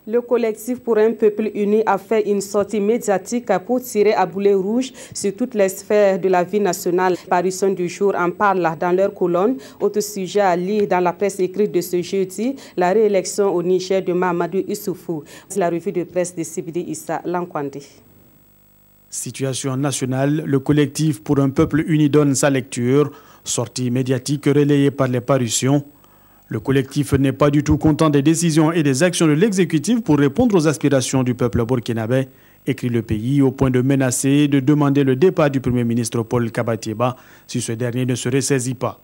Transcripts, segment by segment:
Le collectif pour un peuple uni a fait une sortie médiatique pour tirer à boulet rouge sur toutes les sphères de la vie nationale. Parution du jour en parle dans leur colonne. Autre sujet à lire dans la presse écrite de ce jeudi, la réélection au Niger de Mahamadou Issoufou. C'est la revue de presse de Sibidi Issa Lankwande. Situation nationale, le collectif pour un peuple uni donne sa lecture. Sortie médiatique relayée par les parutions. Le collectif n'est pas du tout content des décisions et des actions de l'exécutif pour répondre aux aspirations du peuple burkinabé, écrit le pays, au point de menacer de demander le départ du Premier ministre Paul Kabatieba si ce dernier ne se ressaisit pas.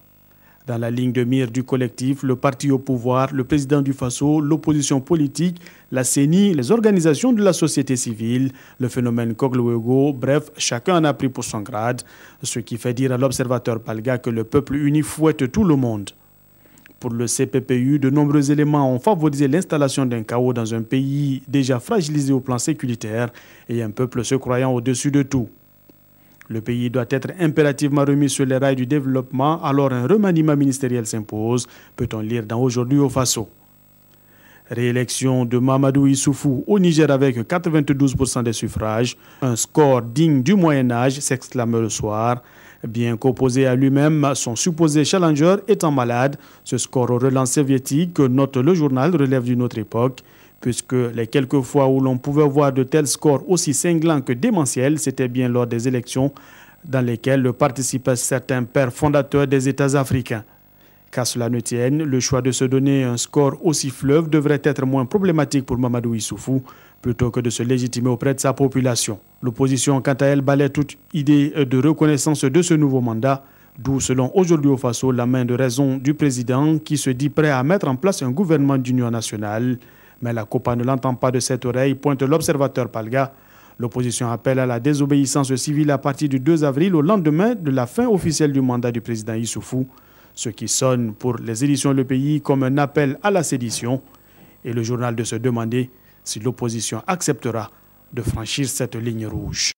Dans la ligne de mire du collectif, le parti au pouvoir, le président du Faso, l'opposition politique, la CENI, les organisations de la société civile, le phénomène Kogluego, bref, chacun en a pris pour son grade, ce qui fait dire à l'observateur Palga que le peuple uni fouette tout le monde. Pour le CPPU, de nombreux éléments ont favorisé l'installation d'un chaos dans un pays déjà fragilisé au plan sécuritaire et un peuple se croyant au-dessus de tout. Le pays doit être impérativement remis sur les rails du développement, alors un remaniement ministériel s'impose, peut-on lire dans Aujourd'hui au Faso. Réélection de Mahamadou Issoufou au Niger avec 92% des suffrages, un score digne du Moyen-Âge, s'exclame le soir. Bien qu'opposé à lui-même, son supposé challenger étant malade, ce score au relance soviétique, note le journal, relève d'une autre époque, puisque les quelques fois où l'on pouvait voir de tels scores aussi cinglants que démentiels, c'était bien lors des élections dans lesquelles participaient certains pères fondateurs des États africains. Qu'à cela ne tienne, le choix de se donner un score aussi fleuve devrait être moins problématique pour Mahamadou Issoufou, plutôt que de se légitimer auprès de sa population. L'opposition, quant à elle, balaie toute idée de reconnaissance de ce nouveau mandat, d'où, selon Aujourd'hui au Faso, la main de raison du président qui se dit prêt à mettre en place un gouvernement d'union nationale. Mais la COPA ne l'entend pas de cette oreille, pointe l'observateur Palga. L'opposition appelle à la désobéissance civile à partir du 2 avril, au lendemain de la fin officielle du mandat du président Issoufou, ce qui sonne pour les éditions Le Pays comme un appel à la sédition. Et le journal de se demander si l'opposition acceptera de franchir cette ligne rouge.